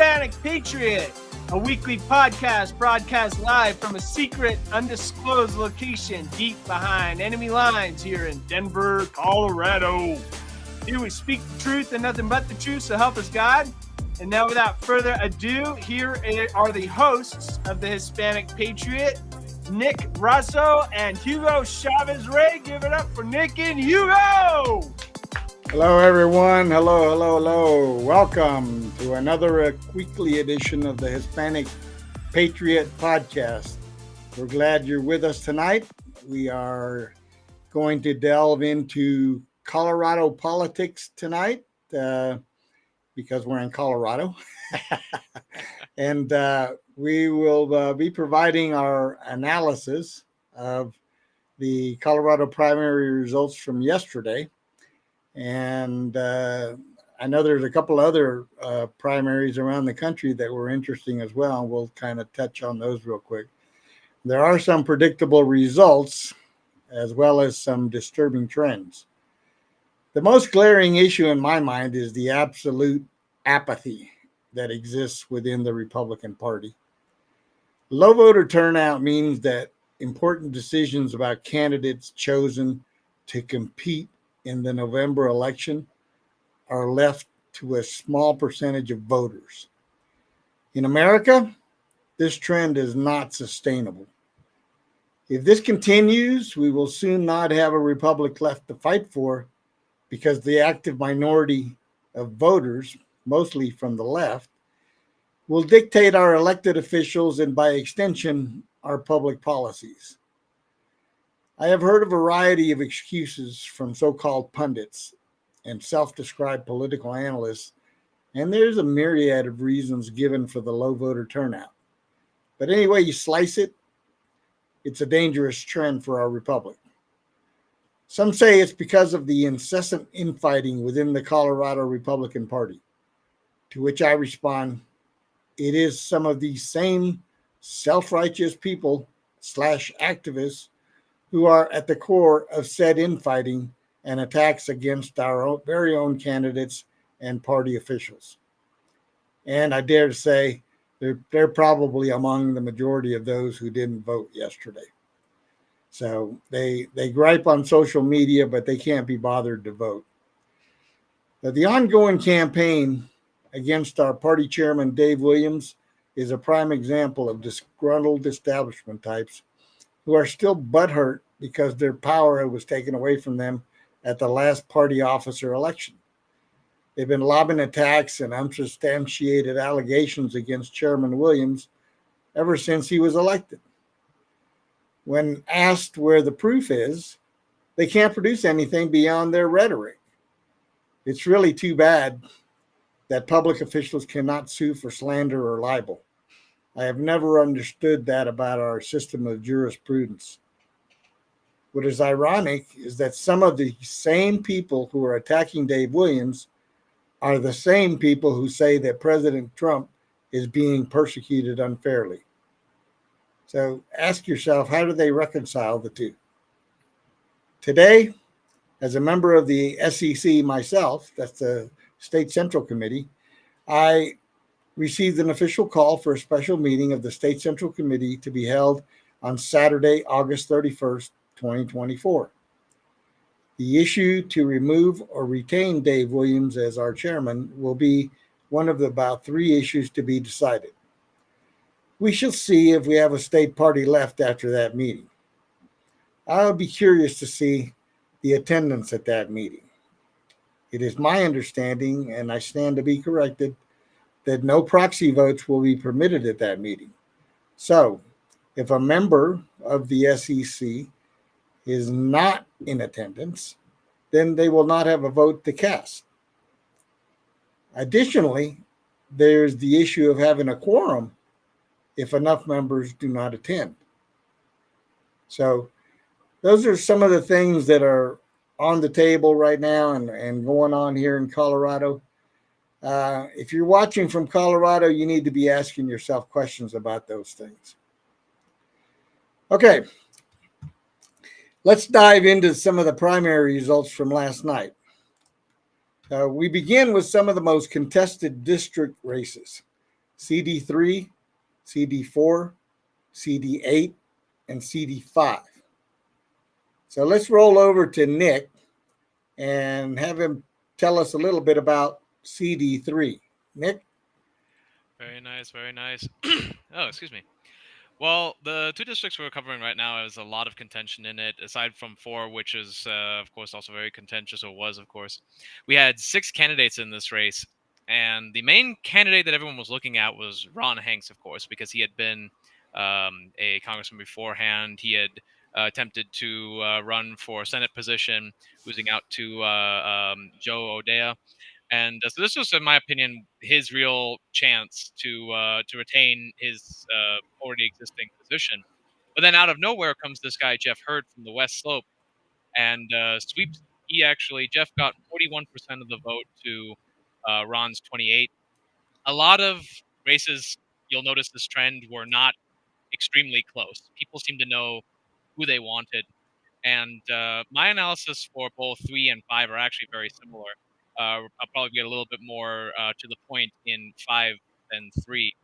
Hispanic Patriot, a weekly podcast broadcast live from a secret, undisclosed location deep behind enemy lines here in Denver, Colorado. Here we speak the truth and nothing but the truth, so help us God. And now, without further ado, here are the hosts of the Hispanic Patriot, Nick Russo and Hugo Chavez-Ray. Give it up for Nick and Hugo! Hello, everyone. Hello. Welcome to another weekly edition of the Hispanic Patriot podcast. We're glad you're with us tonight. We are going to delve into Colorado politics tonight because we're in Colorado. And we will be providing our analysis of the Colorado primary results from yesterday. And I know there's a couple other primaries around the country that were interesting as well. And we'll kind of touch on those real quick. There are some predictable results as well as some disturbing trends. The most glaring issue in my mind is the absolute apathy that exists within the Republican Party. Low voter turnout means that important decisions about candidates chosen to compete in the November election are left to a small percentage of voters. In America, this trend is not sustainable. If this continues, we will soon not have a republic left to fight for because the active minority of voters, mostly from the left, will dictate our elected officials and by extension, our public policies. I have heard a variety of excuses from so-called pundits and self-described political analysts, and there's a myriad of reasons given for the low voter turnout. But anyway you slice it, it's a dangerous trend for our republic. Some say it's because of the incessant infighting within the Colorado Republican Party, to which I respond, it is some of these same self-righteous people / activists who are at the core of said infighting and attacks against our very own candidates and party officials. And I dare to say they're probably among the majority of those who didn't vote yesterday. So they gripe on social media, but they can't be bothered to vote. But the ongoing campaign against our party chairman, Dave Williams, is a prime example of disgruntled establishment types who are still butthurt because their power was taken away from them at the last party officer election. They've been lobbing attacks and unsubstantiated allegations against Chairman Williams ever since he was elected. When asked where the proof is, they can't produce anything beyond their rhetoric. It's really too bad that public officials cannot sue for slander or libel. I have never understood that about our system of jurisprudence. What is ironic is that some of the same people who are attacking Dave Williams are the same people who say that President Trump is being persecuted unfairly. So ask yourself, how do they reconcile the two? Today, as a member of the SEC myself, that's the State Central Committee, I received an official call for a special meeting of the State Central Committee to be held on Saturday, August 31st, 2024. The issue to remove or retain Dave Williams as our chairman will be one of the about 3 issues to be decided. We shall see if we have a state party left after that meeting. I'll be curious to see the attendance at that meeting. It is my understanding, and I stand to be corrected, that no proxy votes will be permitted at that meeting. So, if a member of the SEC is not in attendance, then they will not have a vote to cast. Additionally, there's the issue of having a quorum if enough members do not attend. So, those are some of the things that are on the table right now and going on here in Colorado. If you're watching from Colorado, you need to be asking yourself questions about those things. Okay, let's dive into some of the primary results from last night. We begin with some of the most contested district races. CD3, CD4, CD8, and CD5. So let's roll over to Nick and have him tell us a little bit about CD3. Nick? Very nice, very nice. Oh, excuse me. Well, the two districts we're covering right now has a lot of contention in it, aside from four, which is, of course, also very contentious, or was, of course. We had six candidates in this race, and the main candidate that everyone was looking at was Ron Hanks, of course, because he had been a congressman beforehand. He had attempted to run for Senate position, losing out to Joe O'Dea. And so this was, in my opinion, his real chance to retain his already existing position. But then out of nowhere comes this guy Jeff Hurd from the West Slope and sweeps. Jeff got 41% of the vote to Ron's 28. A lot of races, you'll notice this trend, were not extremely close. People seem to know who they wanted, and my analysis for both 3 and 5 are actually very similar. I'll probably get a little bit more to the point in 5 than 3.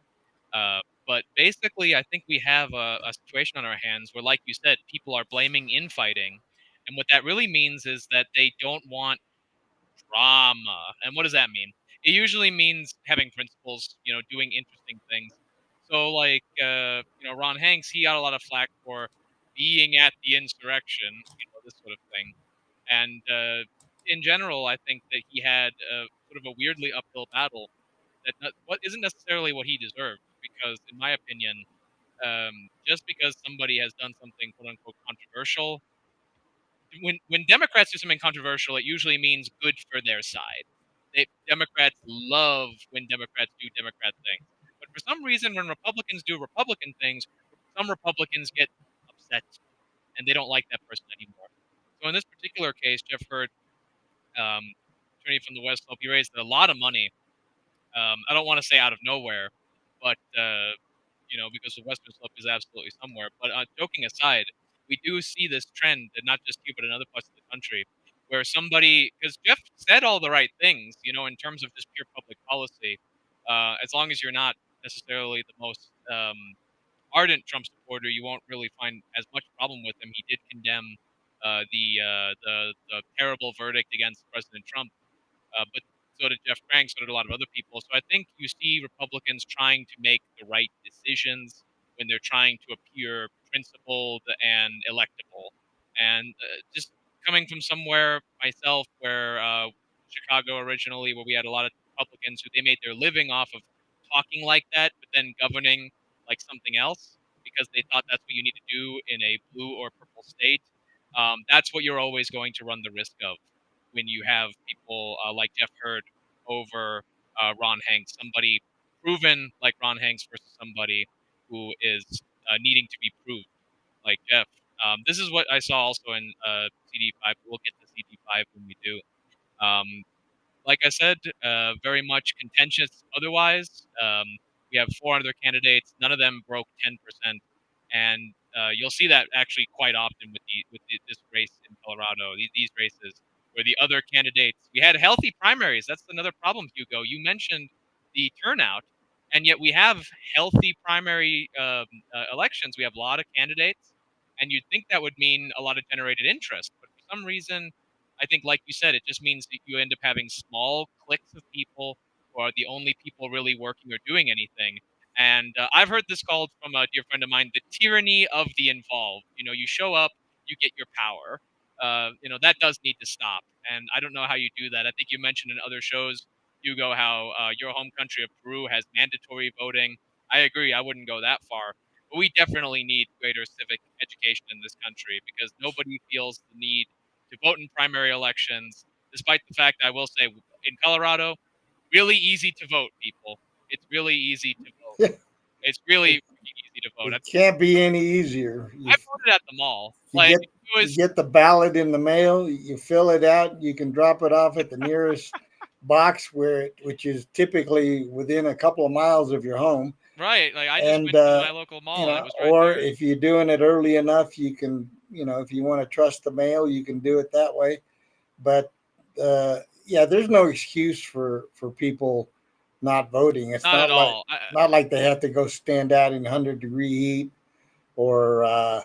But basically, I think we have a situation on our hands where, like you said, people are blaming infighting. And what that really means is that they don't want drama. And what does that mean? It usually means having principles, doing interesting things. So, like, Ron Hanks, he got a lot of flack for being at the insurrection, this sort of thing. And in general, I think that he had sort of a weirdly uphill battle what isn't necessarily what he deserved. Because, in my opinion, just because somebody has done something quote unquote controversial, when Democrats do something controversial, it usually means good for their side. Democrats love when Democrats do Democrat things, but for some reason, when Republicans do Republican things, some Republicans get upset and they don't like that person anymore. So in this particular case, Jeff Hurd, attorney from the West Slope, he raised a lot of money. I don't want to say out of nowhere, but because the Western Slope is absolutely somewhere. But joking aside, we do see this trend, and not just here, but in other parts of the country, where somebody, because Jeff said all the right things, in terms of just pure public policy, as long as you're not necessarily the most ardent Trump supporter, you won't really find as much problem with him. He did condemn the terrible verdict against President Trump, but so did Jeff Frank, so did a lot of other people. So I think you see Republicans trying to make the right decisions when they're trying to appear principled and electable. And just coming from somewhere myself, where Chicago originally, where we had a lot of Republicans who they made their living off of talking like that, but then governing like something else because they thought that's what you need to do in a blue or purple state. That's what you're always going to run the risk of when you have people like Jeff Hurd over Ron Hanks, somebody proven like Ron Hanks versus somebody who is needing to be proved like Jeff. This is what I saw also in CD5. We'll get to CD5 when we do. Um, like I said, very much contentious otherwise. We have 4 other candidates. None of them broke 10%. And you'll see that actually quite often with this race in Colorado, these races, where the other candidates, we had healthy primaries. That's another problem, Hugo. You mentioned the turnout, and yet we have healthy primary elections. We have a lot of candidates, and you'd think that would mean a lot of generated interest. But for some reason, I think, like you said, it just means that you end up having small cliques of people who are the only people really working or doing anything. And I've heard this called from a dear friend of mine, the tyranny of the involved. You show up, you get your power. That does need to stop. And I don't know how you do that. I think you mentioned in other shows, Hugo, how your home country of Peru has mandatory voting. I agree. I wouldn't go that far. But we definitely need greater civic education in this country because nobody feels the need to vote in primary elections, despite the fact I will say in Colorado, really easy to vote, people. It's really easy to vote. It's really, It, really easy to vote. it can't be any easier. I voted at the mall. You Like get it was you get the ballot in the mail. You fill it out. You can drop it off at the nearest box which is typically within a couple of miles of your home. right. Like I just And went to my local mall and it was right or there. if you're doing it early enough, you can, if you want to trust the mail, you can do it that way. But yeah, there's no excuse for people not voting. It's Not at not like all. they have to go stand out in 100-degree heat or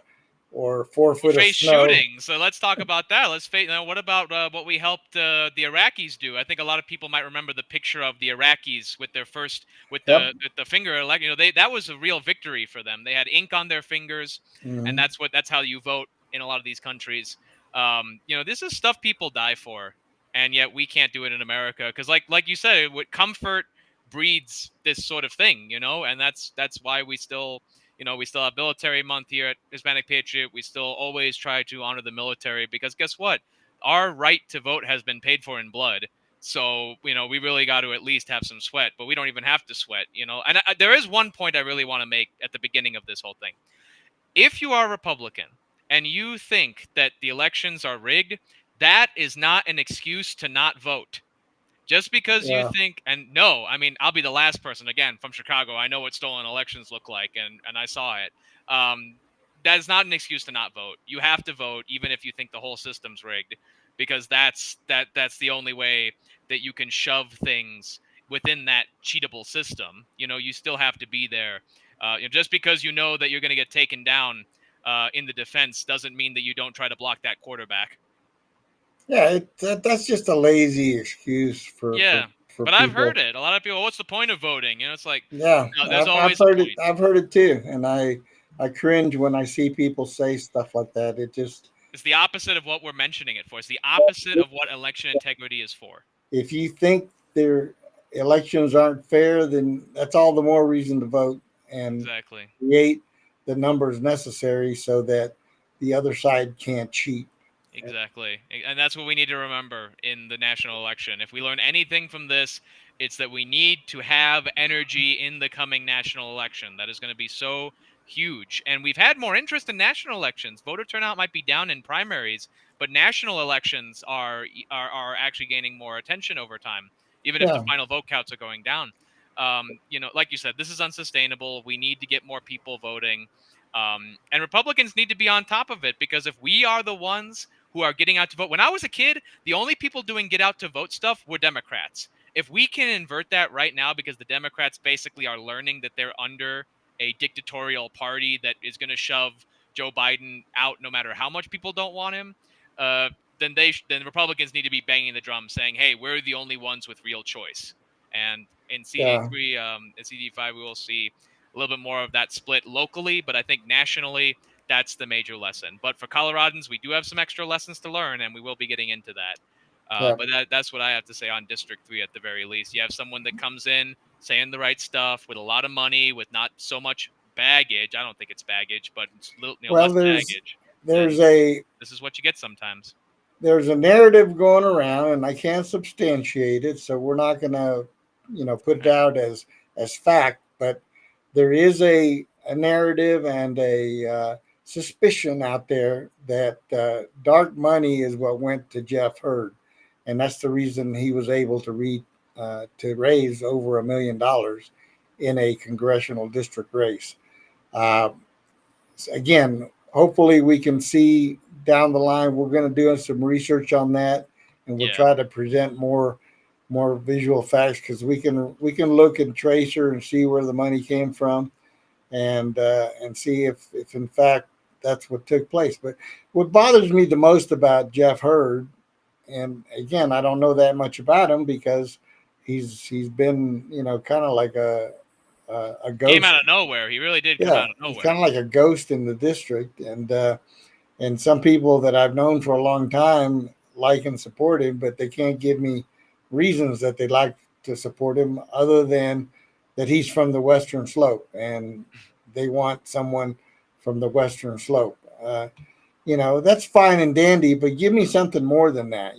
4 foot of Face snow. shooting. So let's talk about that. Let's face. What about what we helped the Iraqis do? I think a lot of people might remember the picture of the Iraqis with their first Yep. with the finger elect. They that was a real victory for them. They had ink on their fingers, and Hmm. that's how you vote in a lot of these countries. This is stuff people die for, and yet we can't do it in America because, like you said, what comfort breeds this sort of thing. And that's why we still have military month here at Hispanic Patriot. We still always try to honor the military because guess what? Our right to vote has been paid for in blood. So, we really got to at least have some sweat, but we don't even have to sweat. And there is one point I really want to make at the beginning of this whole thing. If you are Republican and you think that the elections are rigged, that is not an excuse to not vote. Just because you Yeah. think, and no, I mean, I'll be the last person again from Chicago. I know what stolen elections look like, and I saw it. Um, that is not an excuse to not vote. You have to vote, even if you think the whole system's rigged, because that's the only way that you can shove things within that cheatable system. You still have to be there. Just because you know that you're going to get taken down in the defense doesn't mean that you don't try to block that quarterback. Yeah, that's just a lazy excuse Yeah, for but I've heard people. it. A lot of people, what's the point of voting? It's like, Yeah, no, there's I've always a heard it. point. I've heard it too, and I cringe when I see people say stuff like that. It just, It's the opposite of what we're mentioning it for. It's the opposite of what election integrity is for. if you think their elections aren't fair, then that's all the more reason to vote and Exactly. create the numbers necessary so that the other side can't cheat. Exactly. And that's what we need to remember in the national election. If we learn anything from this, it's that we need to have energy in the coming national election. That is going to be so huge. And we've had more interest in national elections. Voter turnout might be down in primaries, but national elections are actually gaining more attention over time, even if the Yeah, final vote counts are going down. Like you said, this is unsustainable. We need to get more people voting. And Republicans need to be on top of it because if we are the ones who are getting out to vote. When I was a kid, the only people doing get out to vote stuff were Democrats. If we can invert that right now, because the Democrats basically are learning that they're under a dictatorial party that is going to shove Joe Biden out no matter how much people don't want him, uh, then Republicans need to be banging the drum, saying, "Hey, we're the only ones with real choice." And in yeah, CD3, in CD5, we will see a little bit more of that split locally, but I think nationally, that's the major lesson. But for Coloradans, we do have some extra lessons to learn, and we will be getting into that. yeah. But that's what I have to say on District 3 at the very least. You have someone that comes in saying the right stuff with a lot of money, with not so much baggage. I don't think it's baggage, but it's Well, less baggage. there's Then a this is what you get sometimes. there's a narrative going around, and I can't substantiate it, so we're not going to, put it Okay. out as fact. But there is a narrative and a suspicion out there that dark money is what went to Jeff Hurd, and that's the reason he was able to raise over $1 million in a congressional district race. Uh, Again, hopefully we can see down the line. We're going to do some research on that, and we'll Yeah. try to present more visual facts because we can look and tracer and see where the money came from, and see if in fact that's what took place. But what bothers me the most about Jeff Hurd, and again, I don't know that much about him because he's been kind of like a Came out ghost. of nowhere. He really did come Yeah, out of he's kind nowhere. of like a ghost in the district, and some people that I've known for a long time like and support him, but they can't give me reasons that they like to support him other than that he's from the Western Slope and they want someone from the Western Slope. That's fine and dandy, but give me something more than that.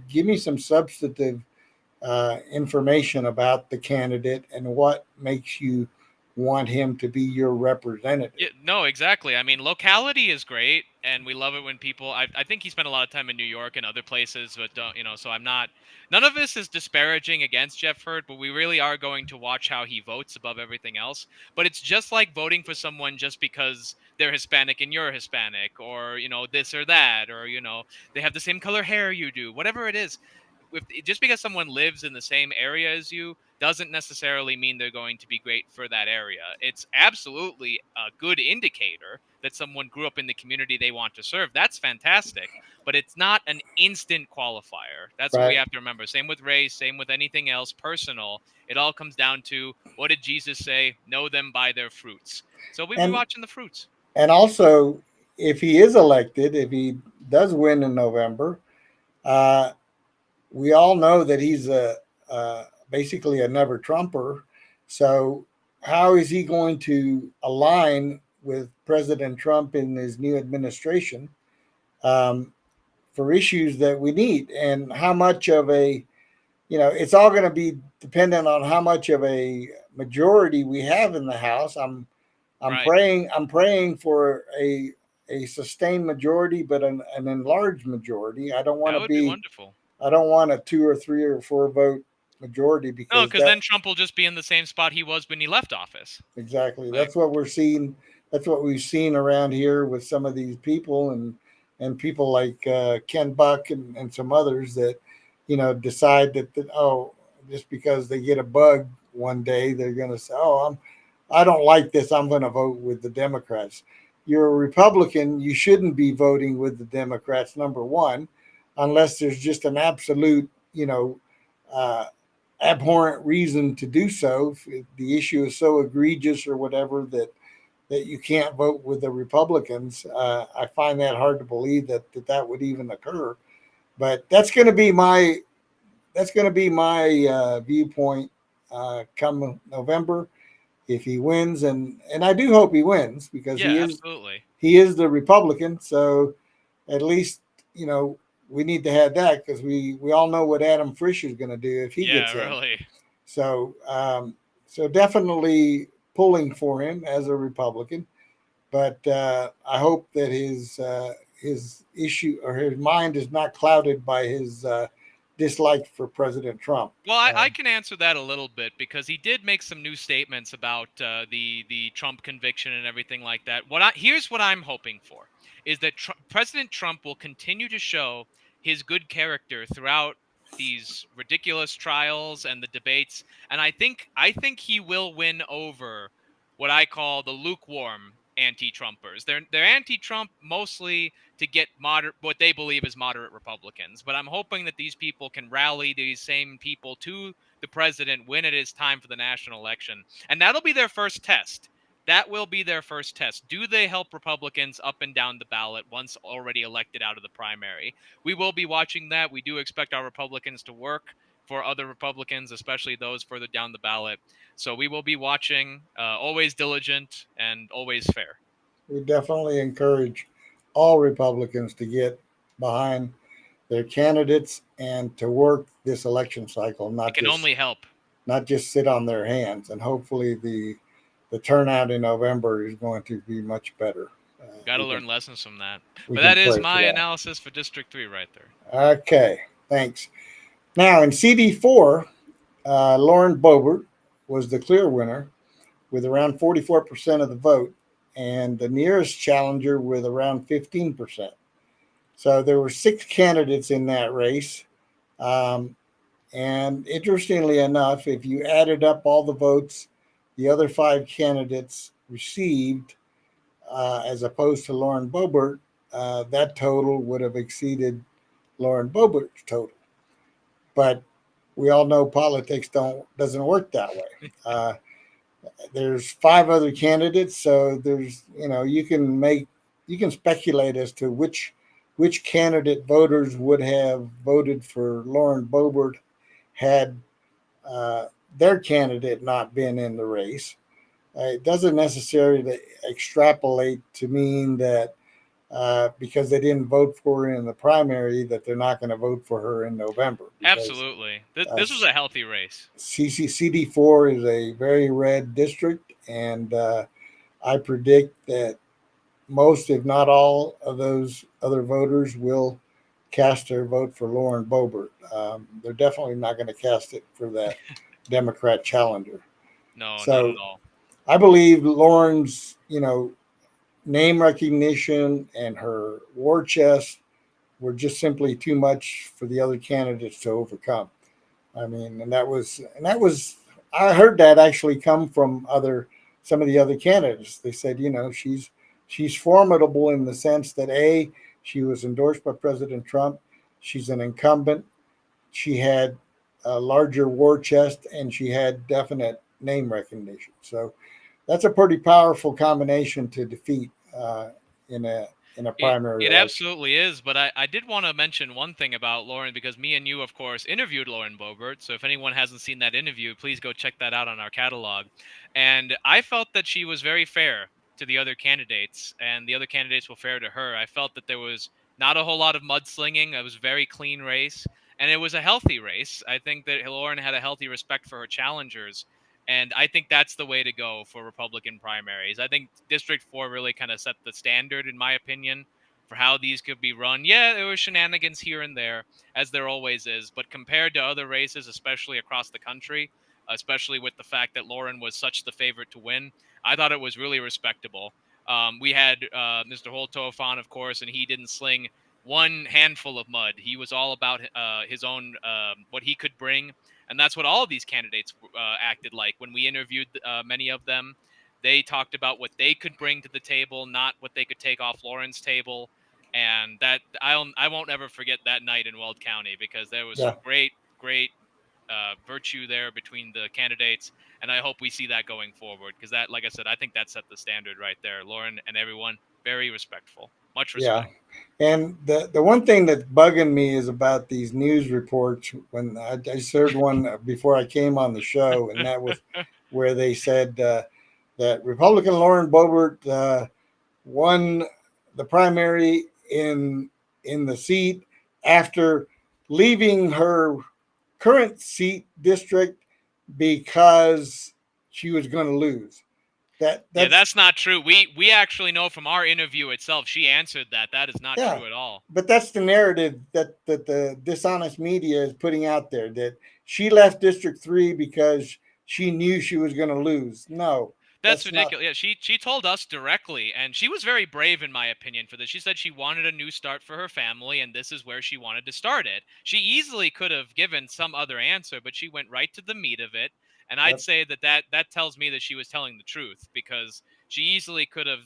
Give me some substantive information about the candidate and what makes you want him to be your Yeah, representative. no, exactly. I mean, locality is great, and we love it when people. I think he spent a lot of time in New York and other places, but don't so I'm not. None of this is disparaging against Jeff Hurd, but we really are going to watch how he votes above everything else. But it's just like voting for someone just because they're Hispanic and you're Hispanic, or this or that, or they have the same color hair you do, whatever it is. just because someone lives in the same area as you doesn't necessarily mean they're going to be great for that area. It's absolutely a good indicator that someone grew up in the community they want to serve. That's fantastic, but it's not an instant qualifier. That's what we Right. have to remember. Same with race, same with anything else personal. It all comes down to, what did Jesus say? Know them by their fruits. So we'll be And watching the fruits. and also, if he is elected, if he does win in November, uh, we all know that he's basically a never Trumper. So how is he going to align with President Trump in his new administration um, for issues that we need, and how much of a it's all going to be dependent on how much of a majority we have in the House. Right. I'm praying for a sustained majority, but an enlarged majority. That would be wonderful. I don't want a 2 or 3 or 4 vote majority, No, because because then Trump will just be in the same spot he was when he left office. exactly, Like, that's what we're seeing. That's what we've seen around here with some of these people, and people like Ken Buck and some others that decide that oh, just because they get a bug one day they're going to say, oh, I don't like this, I'm going to vote with the Democrats. You're a Republican, you shouldn't be voting with the Democrats, number one, unless there's just an absolute uh, abhorrent reason to do so. If the issue is so egregious or whatever that you can't vote with the Republicans, I find that hard to believe that would even occur. But that's going to be my viewpoint come November if he wins, and I do hope he wins, because yeah, absolutely. he is the Republican. So at least we need to have that, because we all know what Adam Fisher is going to do if he Yeah, gets in. really. So so definitely pulling for him as a Republican, but I hope that his issue or his mind is not clouded by his dislike for President Trump. Well, I can answer that a little bit, because he did make some new statements about the Trump conviction and everything like that. Here's what I'm hoping for is that President Trump will continue to show his good character throughout these ridiculous trials and the debates, and I think he will win over what I call the lukewarm anti-Trumpers. They're anti-Trump mostly to get what they believe is moderate Republicans. But I'm hoping that these people can rally these same people to the president when it is time for the national election. And that'll be their first test. That will be their first test. Do they help Republicans up and down the ballot once already elected out of the primary? We will be watching that. We do expect our Republicans to work for other Republicans, especially those further down the ballot. So we will be watching, always diligent and always fair. We definitely encourage all Republicans to get behind their candidates and to work this election cycle, It can only help. not just sit on their hands. And hopefully the turnout in November is going to be much better. Got to learn lessons from that. We But can that is pray for my that. analysis for District 3 right there. Okay, thanks. Now in CD4, Lauren Boebert was the clear winner with around 44% of the vote, and the nearest challenger with around 15%. So there were 6 candidates in that race. And interestingly enough, if you added up all the votes the other 5 candidates received, as opposed to Lauren Boebert, that total would have exceeded Lauren Boebert's total. But we all know politics doesn't work that way. There's 5 other candidates, so there's you can speculate as to which candidate voters would have voted for Lauren Boebert had their candidate not been in the race. It doesn't necessarily extrapolate to mean that because they didn't vote for her in the primary that they're not going to vote for her in November. Absolutely. This was a healthy race. CD4 is a very red district, and I predict that most, if not all, of those other voters will cast their vote for Lauren Boebert. They're definitely not going to cast it for that Democrat challenger. No, So, not at all. I believe Lauren's, name recognition and her war chest were just simply too much for the other candidates to overcome. I mean, and that was I heard that actually come from other some of the other candidates. They said, she's formidable in the sense that she was endorsed by President Trump, she's an incumbent, she had a larger war chest, and she had definite name recognition. So that's a pretty powerful combination to defeat in a It primary it election. absolutely is, but I did want to mention one thing about Lauren because me and you, of course, interviewed Lauren Boebert. So if anyone hasn't seen that interview, please go check that out on our catalog. And I felt that she was very fair to the other candidates, and the other candidates were fair to her. I felt that there was not a whole lot of mudslinging. It was a very clean race, and it was a healthy race. I think that Lauren had a healthy respect for her challengers. And I think that's the way to go for Republican primaries. I think District 4 really kind of set the standard, in my opinion, for how these could be run. Yeah, there were shenanigans here and there, as there always is. But compared to other races, especially across the country, especially with the fact that Lauren was such the favorite to win, I thought it was really respectable. We had Mr. Holtoff on, of course, and he didn't sling one handful of mud. He was all about his own, what he could bring, and that's what all of these candidates acted like when we interviewed many of them. They talked about what they could bring to the table, not what they could take off Lauren's table. And that I won't ever forget that night in Weld County because there was Yeah, some great virtue there between the candidates, and I hope we see that going forward because that, like I said, I think that set the standard right there. Lauren and everyone very respectful, much yeah. respect. And the one thing that's bugging me is about these news reports. When I just heard one before I came on the show, and that was where they said that Republican Lauren Boebert won the primary in the seat after leaving her current seat district because she was going to lose. Yeah, That's that's not true. We actually know from our interview itself, she answered that that is not Yeah, true at all. but that's the narrative that the dishonest media is putting out there, that she left District 3 because she knew she was going to lose. No, That's that's not. ridiculous. Yeah, she told us directly, and she was very brave in my opinion for this. She said she wanted a new start for her family, and this is where she wanted to start it. She easily could have given some other answer, but she went right to the meat of it. And I'd Yep, say that tells me that she was telling the truth because she easily could have,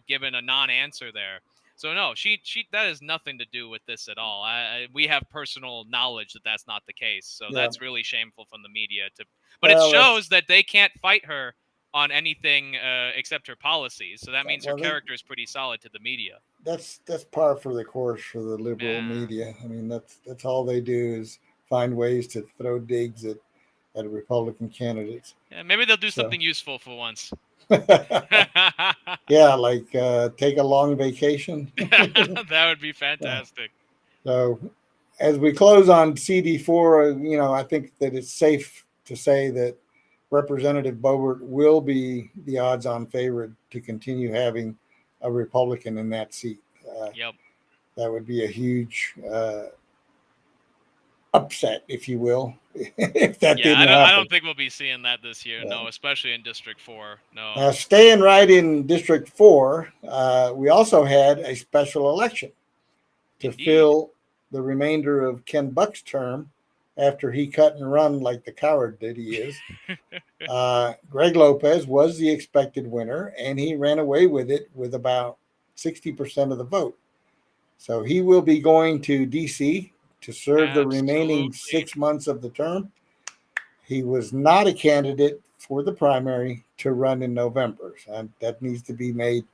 given a non-answer there. So no, she that has nothing to do with this at all. We have personal knowledge that that's not the case. So yeah. that's really shameful from the media to, but it Well, shows that they can't fight her on anything except her policies. So that means her well, character is pretty solid to the media. that's par for the course for the liberal Uh, media. I mean, that's all they do is find ways to throw digs at Republican candidates. yeah, maybe they'll do So, something useful for once. yeah, like take a long vacation. That would be Yeah. fantastic. So as we close on CD4, I think that it's safe to say that Representative Boebert will be the odds-on favorite to continue having a Republican in that seat. Uh, Yep. that would be a huge upset, if you will, if that Yeah, didn't I don't happen. think we'll be seeing that this year. Uh, No, especially in District 4. No. Staying right in District 4, we also had a special election to Indeed. fill the remainder of Ken Buck's term after he cut and run like the coward that he is. Greg Lopez was the expected winner, and he ran away with it with about 60% of the vote. So he will be going to D.C. to serve the remaining Absolutely. 6 months of the term. He was not a candidate for the primary to run in November. So that needs to be made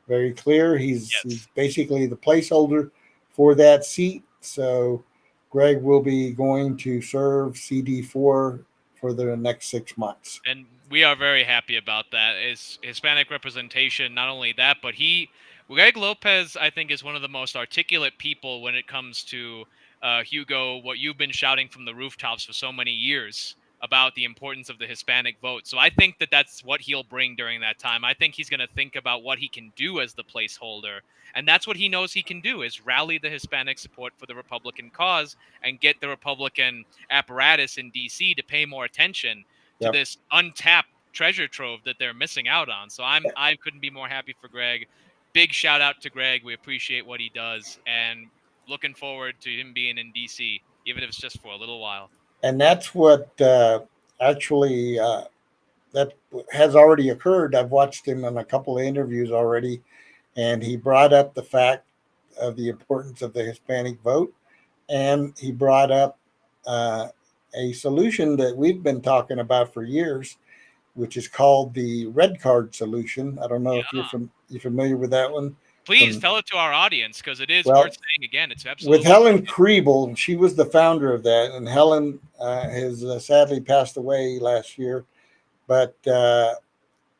very clear. He's Yes. basically the placeholder for that seat. So Greg will be going to serve CD4 for the next 6 months. And we are very happy about that. Is Hispanic representation, not only that, but Greg Lopez, I think, is one of the most articulate people when it comes to Hugo, what you've been shouting from the rooftops for so many years about the importance of the Hispanic vote. So I think that that's what he'll bring during that time. I think he's going to think about what he can do as the placeholder. And that's what he knows he can do is rally the Hispanic support for the Republican cause and get the Republican apparatus in DC to pay more attention to Yep. this untapped treasure trove that they're missing out on. So I couldn't be more happy for Greg. Big shout out to Greg. We appreciate what he does, and looking forward to him being in DC, even if it's just for a little while. And that's what actually that has already occurred. I've watched him in a couple of interviews already, and he brought up the fact of the importance of the Hispanic vote, and he brought up uh, a solution that we've been talking about for years, which is called the red card solution. I don't know if Yeah. you're familiar with that one. Please From tell it to our audience because it is worth well, saying again. It's with absolutely Helen brilliant. Kriebel, she was the founder of that, and Helen has sadly passed away last year. But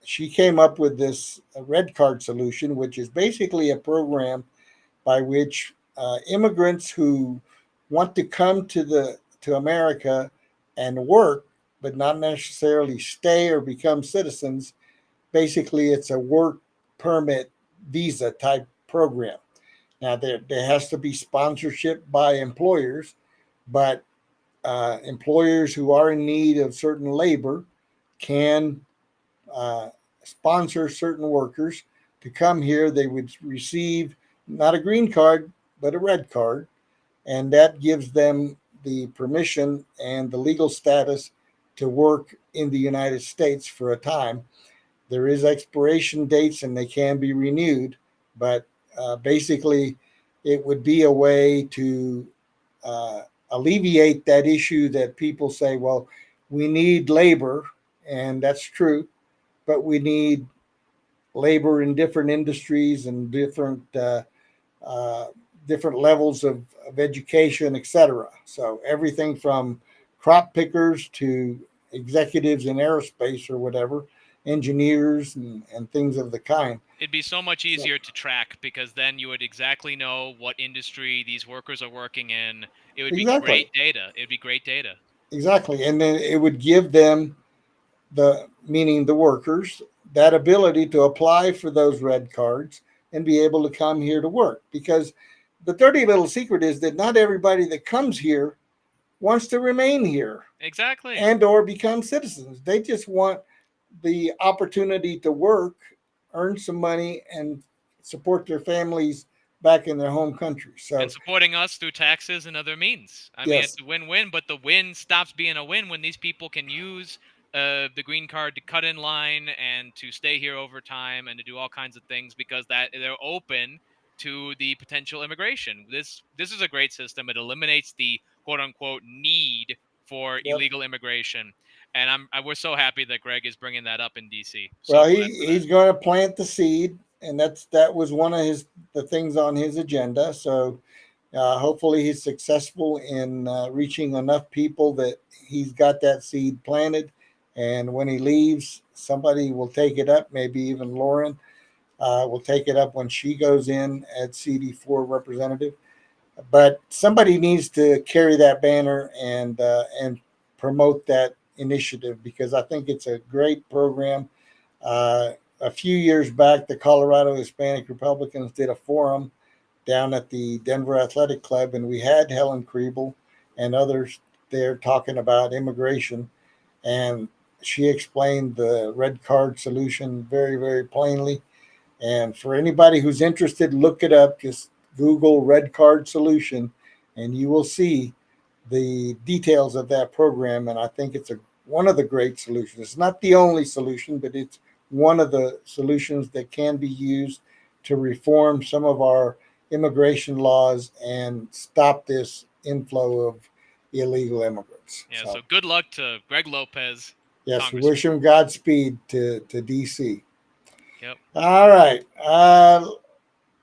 she came up with this red card solution, which is basically a program by which immigrants who want to come to America and work, but not necessarily stay or become citizens. Basically, it's a work permit visa type program. Now, there has to be sponsorship by employers, but employers who are in need of certain labor can uh, sponsor certain workers to come here. They would receive not a green card, but a red card, and that gives them the permission and the legal status to work in the United States for a time. There is expiration dates, and they can be renewed, but basically, it would be a way to uh, alleviate that issue that people say, well, we need labor, and that's true, but we need labor in different industries and uh, different levels of education, etc. So everything from crop pickers to executives in aerospace or whatever, engineers and things of the kind. It'd be so much So easier to track because then you would exactly know what industry these workers are working in. It would be exactly, great data. It'd be great data. exactly, and then it would give them the meaning the workers that ability to apply for those red cards and be able to come here to work because the dirty little secret is that not everybody that comes here wants to remain here Exactly. and or become citizens. They just want the opportunity to work, earn some money, and support their families back in their home country. And So supporting us through taxes and other means. I mean, it's yes, a win-win, but the win stops being a win when these people can use the green card to cut in line and to stay here over time and to do all kinds of things because that they're open to the potential immigration. This is a great system. It eliminates the quote unquote need for yep. illegal immigration, and we're so happy that Greg is bringing that up in DC. So Well, glad for that. he's going to plant the seed, and that was one of the things on his agenda. So hopefully he's successful in reaching enough people that he's got that seed planted, and when he leaves, somebody will take it up. Maybe even Lauren will take it up when she goes in at CD4 representative. But somebody needs to carry that banner and promote that initiative because I think it's a great program. A few years back, the Colorado Hispanic Republicans did a forum down at the Denver Athletic Club, and we had Helen Kriebel and others there talking about immigration, and she explained the red card solution very, very plainly. And for anybody who's interested, look it up. Just Google red card solution, and you will see the details of that program. And I think it's one of the great solutions. It's not the only solution, but it's one of the solutions that can be used to reform some of our immigration laws and stop this inflow of illegal immigrants. Yeah. So So good luck to Greg Lopez, yes, we Congressman. wish him Godspeed to DC. Yep. All right.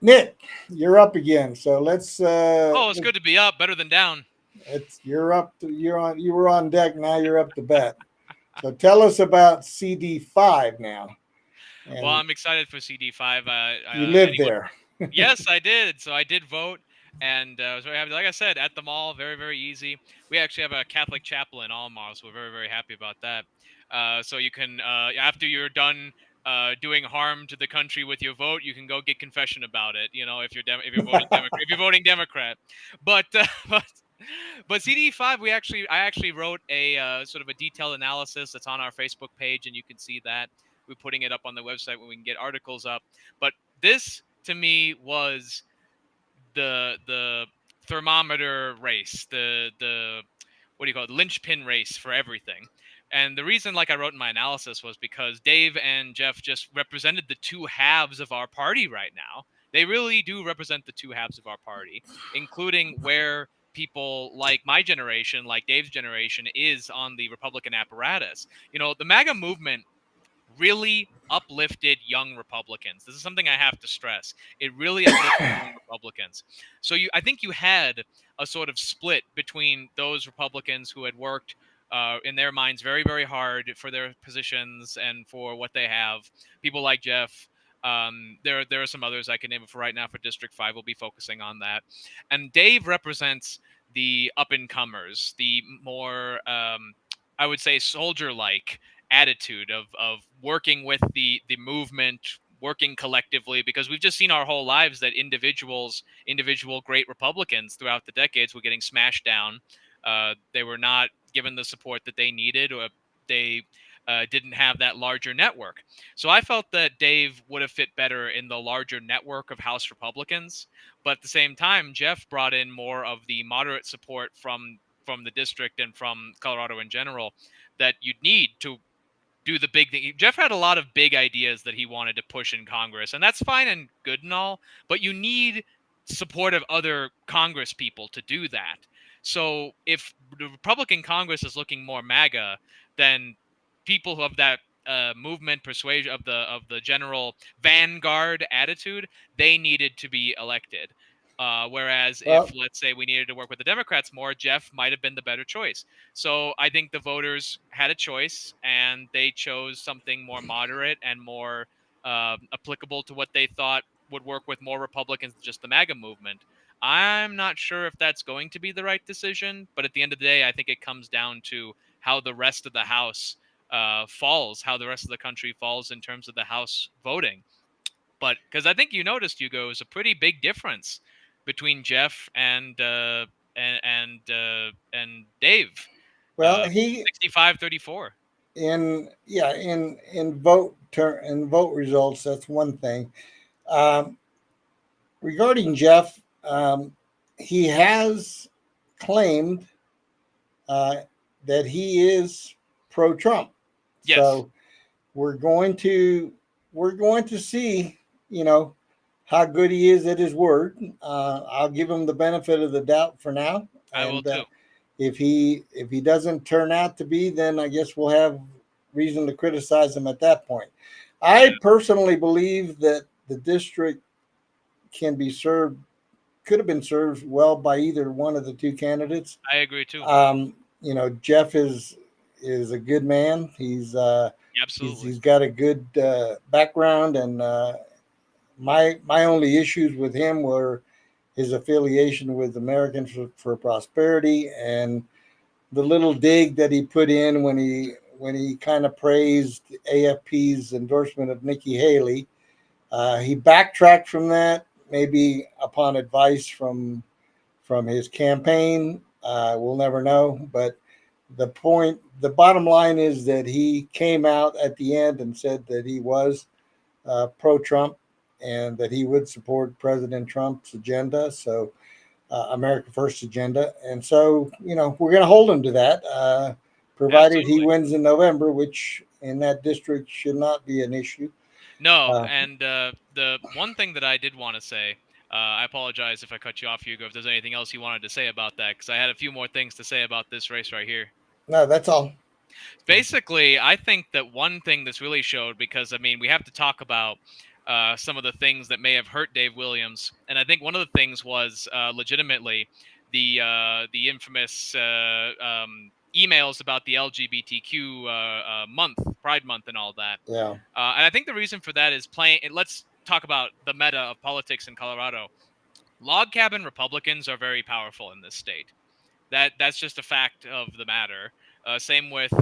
Nick, you're up again. So Oh, it's good to be up, better than down. it's you're up. You were on deck. Now you're up to bat. So tell us about CD5 now. Well, And I'm excited for CD5. you live Anyone? there. Yes, I did. So I did vote, and I was very happy. Like I said, at the mall, very very easy. We actually have a Catholic chapel in Almar, so we're very very happy about that. So you can, after you're done doing harm to the country with your vote, you can go get confession about it. You know, if you're voting Democrat, if you're voting Democrat, but but CD5, I actually wrote a sort of a detailed analysis that's on our Facebook page, and you can see that. We're putting it up on the website when we can get articles up. But this to me was the thermometer race, the what do you call it, linchpin race for everything. And the reason, like I wrote in my analysis, was because Dave and Jeff just represented the two halves of our party right now. They really do represent the two halves of our party, including where people like my generation, like Dave's generation, is on the Republican apparatus. The MAGA movement really uplifted young Republicans. This is something I have to stress. It really uplifted young Republicans. So I think you had a sort of split between those Republicans who had worked in their minds very, very hard for their positions and for what they have. People like Jeff. There are some others I can name for right now for District 5. We'll be focusing on that. And Dave represents the up and comers, the more I would say soldier like attitude of working with the movement, working collectively, because we've just seen our whole lives that individual great Republicans throughout the decades were getting smashed down. They were not given the support that they needed, or they didn't have that larger network. So I felt that Dave would have fit better in the larger network of House Republicans. But at the same time, Jeff brought in more of the moderate support from the district and from Colorado in general that you'd need to do the big thing. Jeff had a lot of big ideas that he wanted to push in Congress, and that's fine and good and all, but you need support of other Congress people to do that. So if the Republican Congress is looking more MAGA, then people who have that movement persuasion of the general vanguard attitude, they needed to be elected. Whereas if, Well, let's say, we needed to work with the Democrats more, Jeff might have been the better choice. So I think the voters had a choice, and they chose something more moderate and more applicable to what they thought would work with more Republicans than just the MAGA movement. I'm not sure if that's going to be the right decision, but at the end of the day, I think it comes down to how the rest of the House falls, how the rest of the country falls in terms of the House voting. But because I think you noticed, Hugo, is a pretty big difference between Jeff and Dave. well, he 65-34. in vote results. That's one thing. Um, Regarding Jeff, he has claimed uh, that he is pro-Trump. Yes, So we're going to see, you know, how good he is at his word. I'll give him the benefit of the doubt for now, I will and too. if he doesn't turn out to be, then I guess we'll have reason to criticize him at that point. Yeah, I personally believe that the district can be served could have been served well by either one of the two candidates. I agree too. Jeff is a good man. Absolutely. He's got a good background, and my only issues with him were his affiliation with Americans for Prosperity and the little dig that he put in when he kind of praised AFP's endorsement of Nikki Haley. He backtracked from that, maybe upon advice from his campaign. We'll never know, but the bottom line is that he came out at the end and said that he was pro-Trump and that he would support President Trump's agenda. So, America First agenda, and so we're going to hold him to that, provided he Absolutely. wins in November, which in that district should not be an issue. No, Uh, and the one thing that I did want to say, I apologize if I cut you off, Hugo, if there's anything else you wanted to say about that, because I had a few more things to say about this race right here. no, that's all. Basically, I think that one thing this really showed, because I mean, we have to talk about some of the things that may have hurt Dave Williams, and I think one of the things was legitimately the infamous emails about the LGBTQ month, Pride Month, and all that. Yeah. And I think the reason for that is playing. Let's talk about the meta of politics in Colorado. Log cabin Republicans are very powerful in this state. That's just a fact of the matter. Same with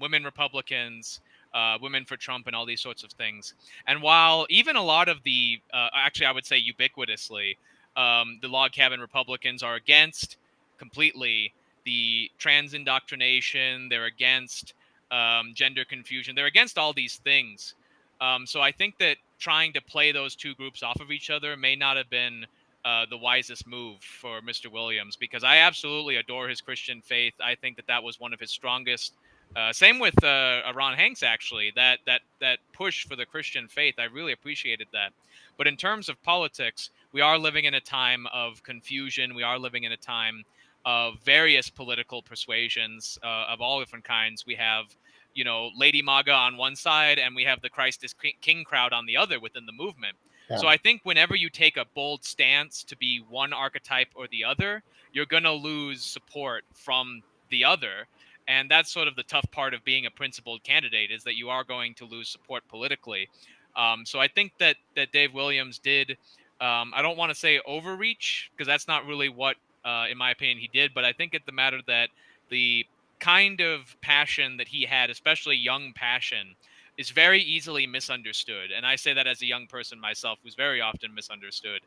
women Republicans, women for Trump, and all these sorts of things. And while even a lot of the, actually, I would say ubiquitously, the log cabin Republicans are against completely the trans indoctrination. They're against gender confusion. They're against all these things. So I think that trying to play those two groups off of each other may not have been the wisest move for Mr. Williams, because I absolutely adore his Christian faith. I think that that was one of his strongest. Same with Ron Hanks, actually. That push for the Christian faith, I really appreciated that. But in terms of politics, we are living in a time of confusion. We are living in a time of various political persuasions of all different kinds. We have, Lady MAGA on one side, and we have the Christ is King crowd on the other within the movement. Yeah. So I think whenever you take a bold stance to be one archetype or the other, you're going to lose support from the other. And that's sort of the tough part of being a principled candidate, is that you are going to lose support politically. So I think that Dave Williams did, I don't want to say overreach, because that's not really what, in my opinion, he did. But I think it's the matter that the kind of passion that he had, especially young passion, is very easily misunderstood. And I say that as a young person myself, who's very often misunderstood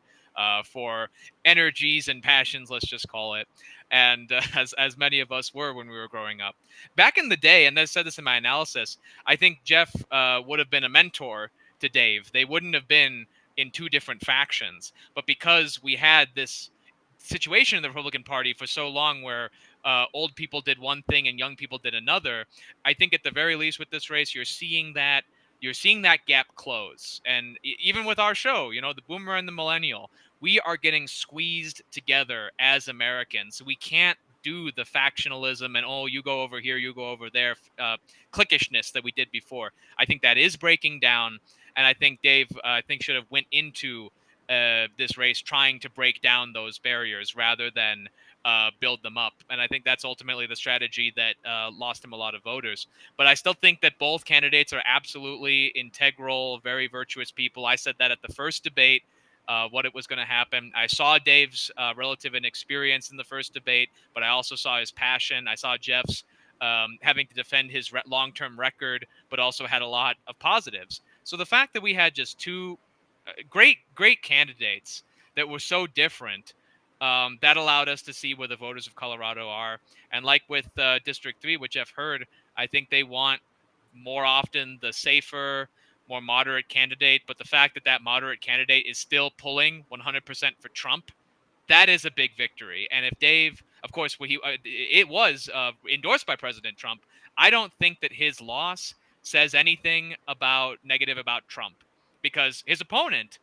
for energies and passions, let's just call it. And as many of us were when we were growing up. Back in the day, and I said this in my analysis, I think Jeff would have been a mentor to Dave. They wouldn't have been in two different factions. But because we had this situation in the Republican Party for so long where old people did one thing and young people did another, I think at the very least with this race, you're seeing that gap close. And even with our show, the boomer and the millennial, we are getting squeezed together as Americans. So we can't do the factionalism and, oh, you go over here, you go over there, cliquishness that we did before. I think that is breaking down. And I think Dave, should have went into this race trying to break down those barriers rather than build them up. And I think that's ultimately the strategy that lost him a lot of voters. But I still think that both candidates are absolutely integral, very virtuous people. I said that at the first debate, what it was going to happen. I saw Dave's relative inexperience in the first debate, but I also saw his passion. I saw Jeff's having to defend his long-term record, but also had a lot of positives. So the fact that we had just two great candidates that were so different, that allowed us to see where the voters of Colorado are. And like with District 3, which I've heard, I think they want more often the safer, more moderate candidate. But the fact that moderate candidate is still pulling 100% for Trump, that is a big victory. And if Dave, of course, it was endorsed by President Trump, I don't think that his loss says anything negative about Trump, because his opponent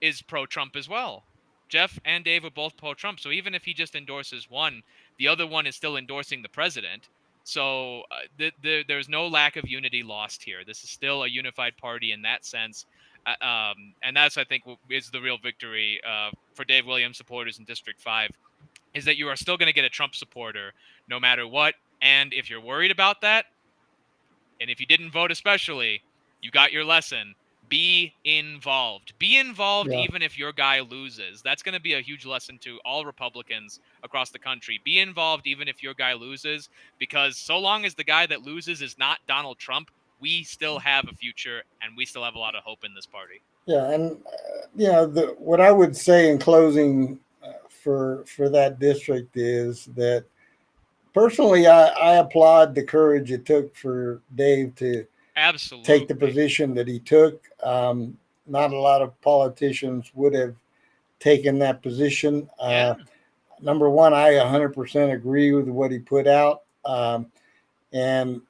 is pro-Trump as well. Jeff and Dave are both pro-Trump. So even if he just endorses one, the other one is still endorsing the president. So there's no lack of unity lost here. This is still a unified party in that sense. And that's, I think, is the real victory for Dave Williams supporters in District 5, is that you are still going to get a Trump supporter no matter what. And if you're worried about that, and if you didn't vote especially, you got your lesson. Be involved. Be involved even if your guy loses. That's going to be a huge lesson to all Republicans across the country. Be involved even if your guy loses, because so long as the guy that loses is not Donald Trump, we still have a future and we still have a lot of hope in this party. Yeah, and what I would say in closing for that district is that personally, I applaud the courage it took for Dave to absolutely take the position that he took. Not a lot of politicians would have taken that position. Number one, I 100% agree with what he put out. And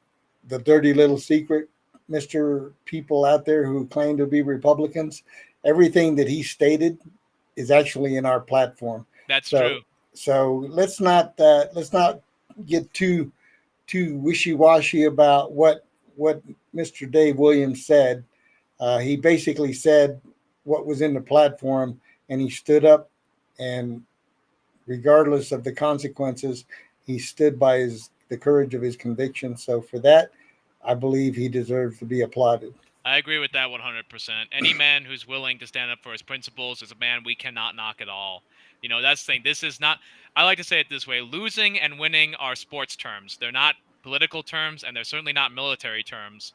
the dirty little secret, Mr. People out there who claim to be Republicans, everything that he stated is actually in our platform. That's true. So let's not get too wishy-washy about what Mr. Dave Williams said. He basically said what was in the platform, and he stood up, and regardless of the consequences, he stood by the courage of his conviction. So for that, I believe he deserves to be applauded. I agree with that 100%. Any man who's willing to stand up for his principles is a man we cannot knock at all. That's the thing. This is not, I like to say it this way: losing and winning are sports terms. They're not political terms, and they're certainly not military terms.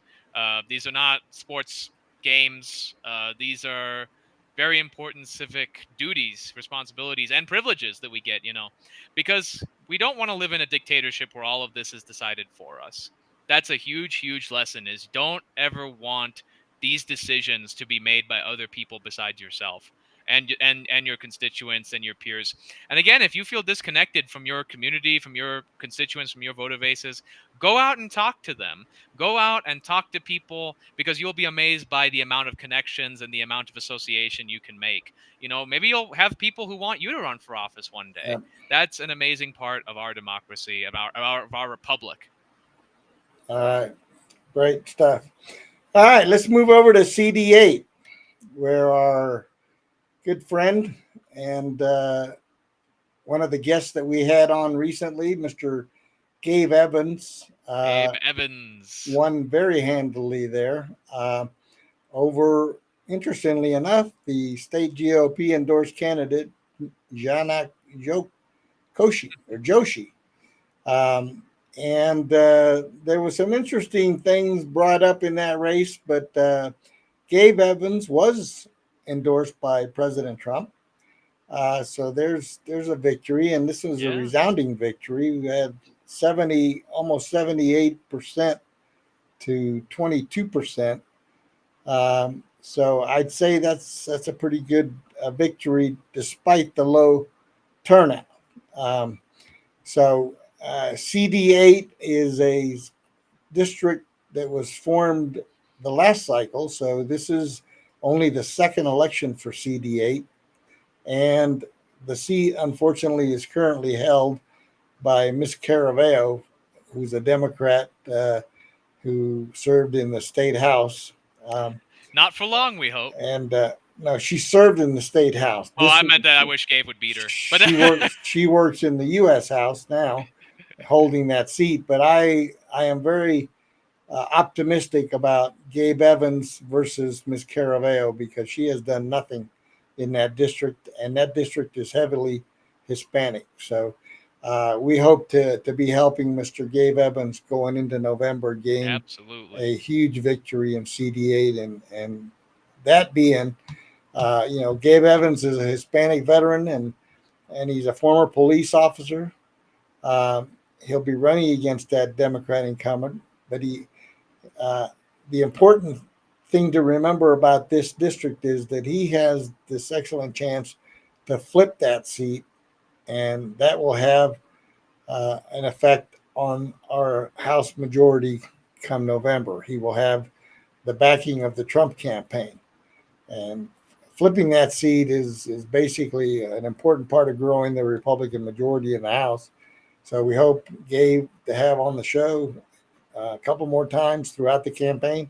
These are not sports games. These are very important civic duties, responsibilities, and privileges that we get, because we don't want to live in a dictatorship where all of this is decided for us. That's a huge, huge lesson, is don't ever want these decisions to be made by other people besides yourself. and your constituents and your peers. And again, if you feel disconnected from your community, from your constituents, from your voter bases, go out and talk to them. Go out and talk to people, because you'll be amazed by the amount of connections and the amount of association you can make. Maybe you'll have people who want you to run for office one day. Yeah. That's an amazing part of our democracy, of our republic. All right. Great stuff. All right. Let's move over to CD8, where our good friend and one of the guests that we had on recently, Mr. Gabe Evans, Gabe Evans. won very handily there. Over, interestingly enough, the state GOP endorsed candidate, Jana Joshi. Um, and there was some interesting things brought up in that race, but Gabe Evans was endorsed by President Trump. So there's a victory, and this was a Yeah. resounding victory. We had almost 78% to 22%. So I'd say that's a pretty good victory despite the low turnout. Um, so CD8 is a district that was formed the last cycle. So this is only the second election for CD8. And the seat, unfortunately, is currently held by Miss Caraveo, who's a Democrat who served in the state house. Not for long, we hope. And no, she served in the state house. I meant that I wish Gabe would beat her. But She works in the U.S. House now, holding that seat. But I am very optimistic about Gabe Evans versus Ms. Caraveo, because she has done nothing in that district, and that district is heavily Hispanic. So we hope to be helping Mr. Gabe Evans going into November gain absolutely a huge victory in CD8, and that being, Gabe Evans is a Hispanic veteran, and he's a former police officer. He'll be running against that Democrat incumbent, but the important thing to remember about this district is that he has this excellent chance to flip that seat, and that will have an effect on our House majority come November. He will have the backing of the Trump campaign, and flipping that seat is basically an important part of growing the Republican majority in the House. So we hope Gabe to have on the show a couple more times throughout the campaign,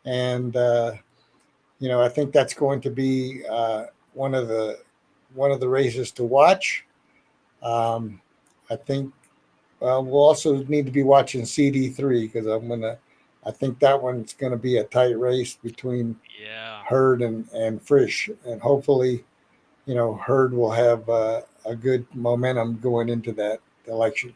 and I think that's going to be one of the races to watch. I think we'll also need to be watching CD3, because I think that one's going to be a tight race between Hurd and Frisch, and hopefully, Hurd will have a good momentum going into that election.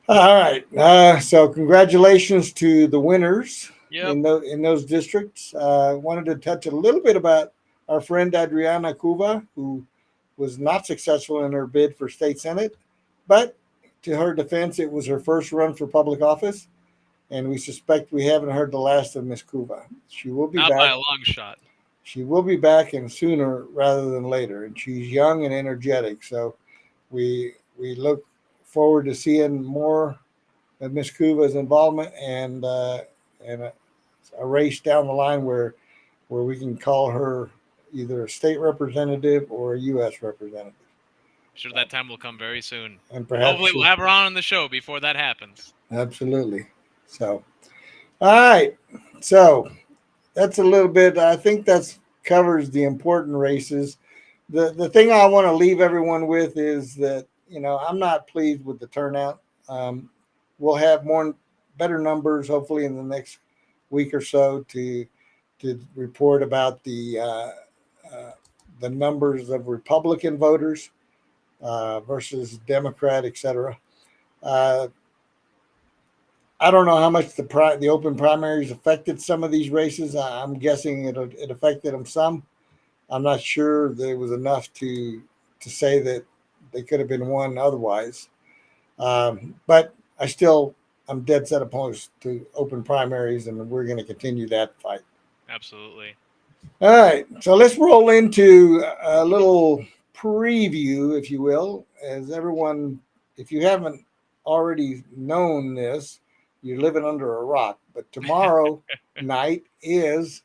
All right. So congratulations to the winners in those districts. Wanted to touch a little bit about our friend Adriana Cuva, who was not successful in her bid for state senate, but to her defense, it was her first run for public office, and we suspect we haven't heard the last of Miss Cuva. She will be not back by a long shot. She will be back, and sooner rather than later. And she's young and energetic, so we look forward to seeing more of Miss Cuva's involvement, and a race down the line where we can call her either a state representative or a U.S. representative. I'm sure that time will come very soon. And perhaps hopefully we'll have her on the show before that happens. Absolutely. So, all right. So that's a little bit. I think that covers the important races. The thing I want to leave everyone with is that I'm not pleased with the turnout. We'll have better numbers hopefully in the next week or so to report about the numbers of Republican voters versus Democrat, etc. I don't know how much the open primaries affected some of these races. I'm guessing it affected them some. I'm not sure that it was enough to say that they could have been won otherwise. But I'm dead set opposed to open primaries, and we're going to continue that fight. Absolutely. All right, so let's roll into a little preview, if you will, as everyone, if you haven't already known this, you're living under a rock. But tomorrow night is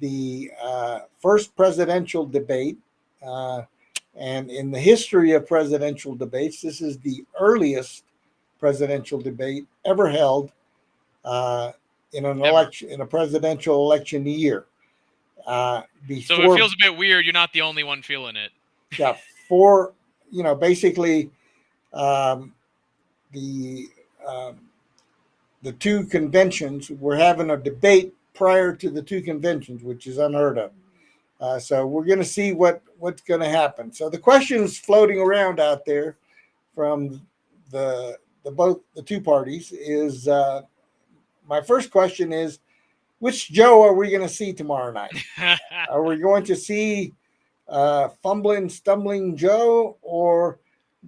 the first presidential debate. Uh, and in the history of presidential debates, this is the earliest presidential debate ever held uh, in an Ever. election, in a presidential election year. So it Before, feels a bit weird. You're not the only one feeling it. yeah, for, basically um, the um, the two conventions were having a debate prior to the two conventions, which is unheard of. So we're going to see what's going to happen. So the questions floating around out there from the two parties is my first question is, which Joe are we going to see tomorrow night? Are we going to see fumbling, stumbling Joe, or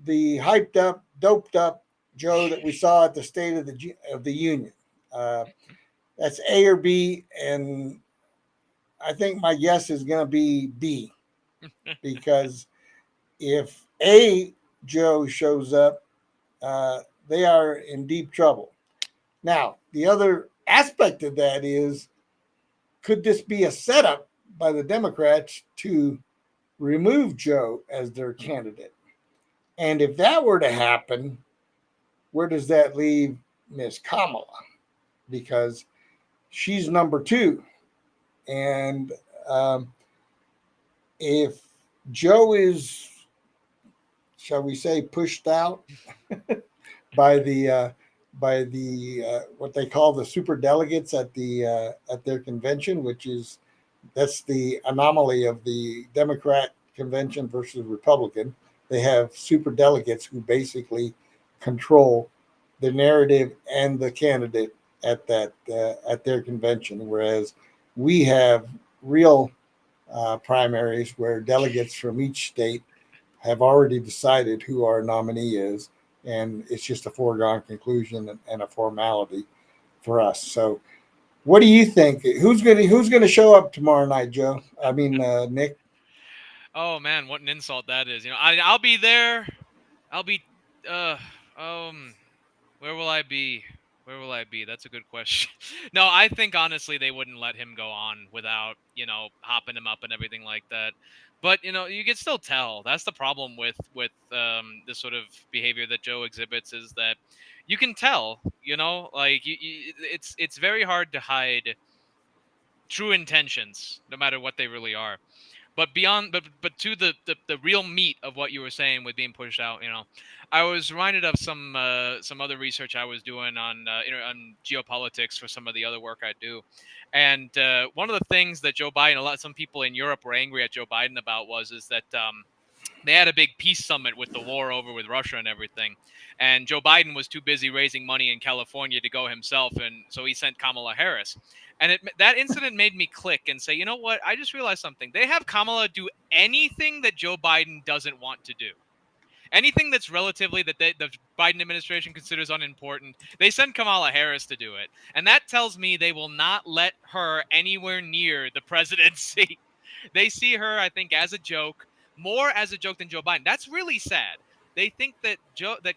the hyped up, doped up Joe that we saw at the State of the Union? Uh, that's A or B, and I think my guess is going to be B, because if A Joe shows up, uh, they are in deep trouble. Now, the other aspect of that is, could this be a setup by the Democrats to remove Joe as their candidate? And if that were to happen, where does that leave Miss Kamala? Because she's number two. And if Joe is, shall we say, pushed out by the what they call the super delegates at their convention, which is, that's the anomaly of the Democrat convention versus Republican. They have super delegates who basically control the narrative and the candidate at their convention, whereas we have real primaries where delegates from each state have already decided who our nominee is, and it's just a foregone conclusion and a formality for us. So, what do you think? Who's gonna show up tomorrow night, Joe? I mean, Nick. Oh man, what an insult that is. I'll be there. I'll be. Uh. Um. Where will I be? Where will I be? That's a good question. No, I think honestly they wouldn't let him go on without, hopping him up and everything like that. But, you can still tell. That's the problem with this sort of behavior that Joe exhibits, is that you can tell, like it's very hard to hide true intentions no matter what they really are. But beyond, but to the real meat of what you were saying with being pushed out, I was reminded of some other research I was doing on geopolitics for some of the other work I do, and one of the things that Joe Biden, some people in Europe were angry at Joe Biden about, is that they had a big peace summit with the war over with Russia and everything. And Joe Biden was too busy raising money in California to go himself. And so he sent Kamala Harris. And that incident made me click and say, you know what? I just realized something. They have Kamala do anything that Joe Biden doesn't want to do. Anything that's relatively that the Biden administration considers unimportant, they send Kamala Harris to do it. And that tells me they will not let her anywhere near the presidency. They see her, I think, as a joke, more as a joke than Joe Biden. That's really sad. They think that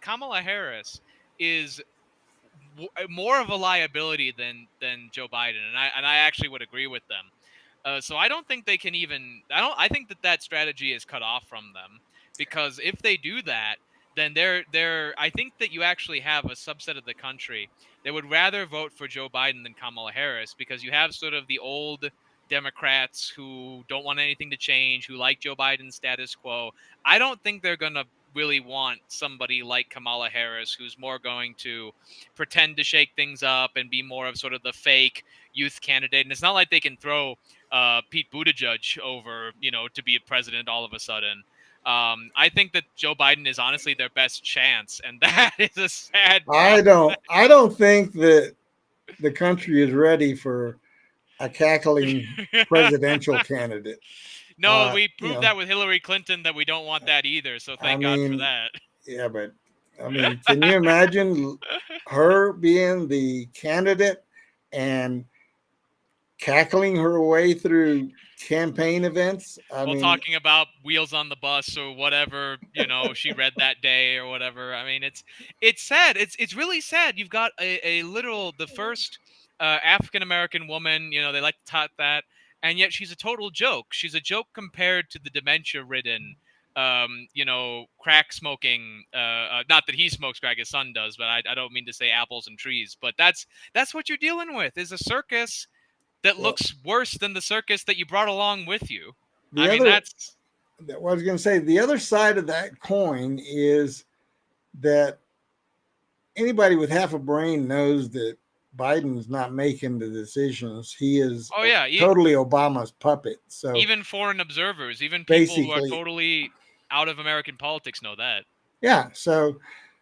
Kamala Harris is more of a liability than Joe Biden, and I actually would agree with them. So I don't think they can even. I think that strategy is cut off from them, because if they do that, then they're. I think that you actually have a subset of the country that would rather vote for Joe Biden than Kamala Harris, because you have sort of the old Democrats who don't want anything to change, who like Joe Biden's status quo. I don't think they're gonna really want somebody like Kamala Harris, who's more going to pretend to shake things up and be more of sort of the fake youth candidate. And it's not like they can throw Pete Buttigieg over, to be a president all of a sudden. I think that Joe Biden is honestly their best chance, and that is a sad prospect. I don't think that the country is ready for a cackling presidential candidate. No, we You proved know, that with Hillary Clinton that we don't want that either. So I thank God for mean, that. yeah, but I mean, can you imagine her being the candidate and cackling her way through campaign events. I Well, mean, talking about wheels on the bus or whatever, she read that day or whatever. I mean, it's sad. It's really sad. You've got a literal the first African American woman. They like to tot that, and yet she's a total joke. She's a joke compared to the dementia-ridden, crack smoking. Not that he smokes crack, his son does, but I don't mean to say apples and trees. But that's what you're dealing with is a circus that well, looks worse than the circus that you brought along with you. I the mean, other, that's what I was going to say, the other side of that coin is that anybody with half a brain knows that Biden's not making the decisions. He is oh yeah, totally Obama's puppet. So even foreign observers, even people who are basically, totally out of American politics know that. yeah. So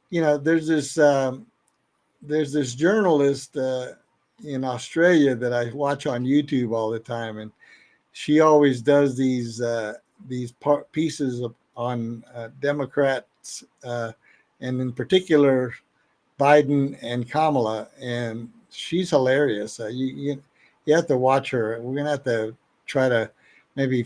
there's this journalist in Australia that I watch on YouTube all the time, and she always does these pieces on Democrats, and in particular Biden and Kamala, and she's hilarious. You have to watch her. We're gonna have to try to maybe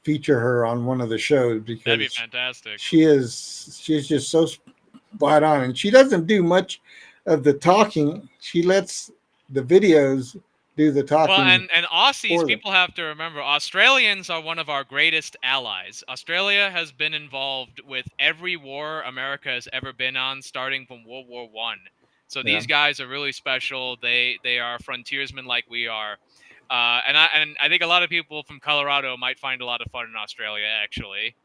feature her on one of the shows That'd be because fantastic. she's just so spot on, and she doesn't do much of the talking. She lets the videos do the Well, talking and Aussies, for them. people have to remember, Australians are one of our greatest allies. Australia has been involved with every war America has ever been on, starting from World War One. So Yeah, these guys are really special. They are frontiersmen like we are. And I think a lot of people from Colorado might find a lot of fun in Australia, actually.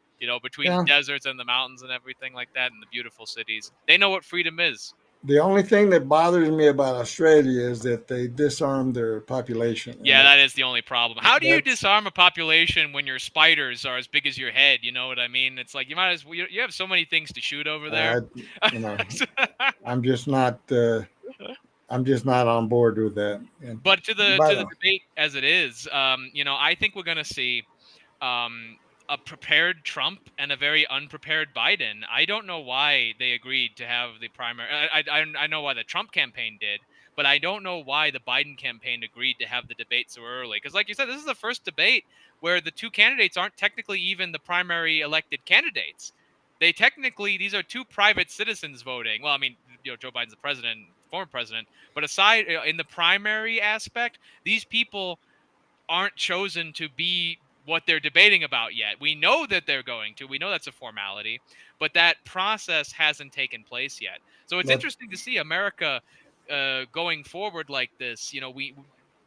Between yeah. deserts and the mountains and everything like that, and the beautiful cities, they know what freedom is. The only thing that bothers me about Australia is that they disarmed their population, and Yeah, that is the only problem. How do you that's disarm a population when your spiders are as big as your head? You know what I mean? It's like you might as well, you have so many things to shoot over there. uh, you know I'm just not I'm just not on board with that. And But to the but debate as it is, I think we're going to see um, a prepared Trump and a very unprepared Biden. I don't know why they agreed to have the primary. I know why the Trump campaign did, but I don't know why the Biden campaign agreed to have the debate so early. Because, like you said, this is the first debate where the two candidates aren't technically even the primary elected candidates. These are two private citizens voting. Well, I mean, Joe Biden's the president, former president, but aside in the primary aspect, these people aren't chosen to be what they're debating about yet. We know that they're going to. We know that's a formality, but that process hasn't taken place yet. So it's let, interesting to see America going forward like this. We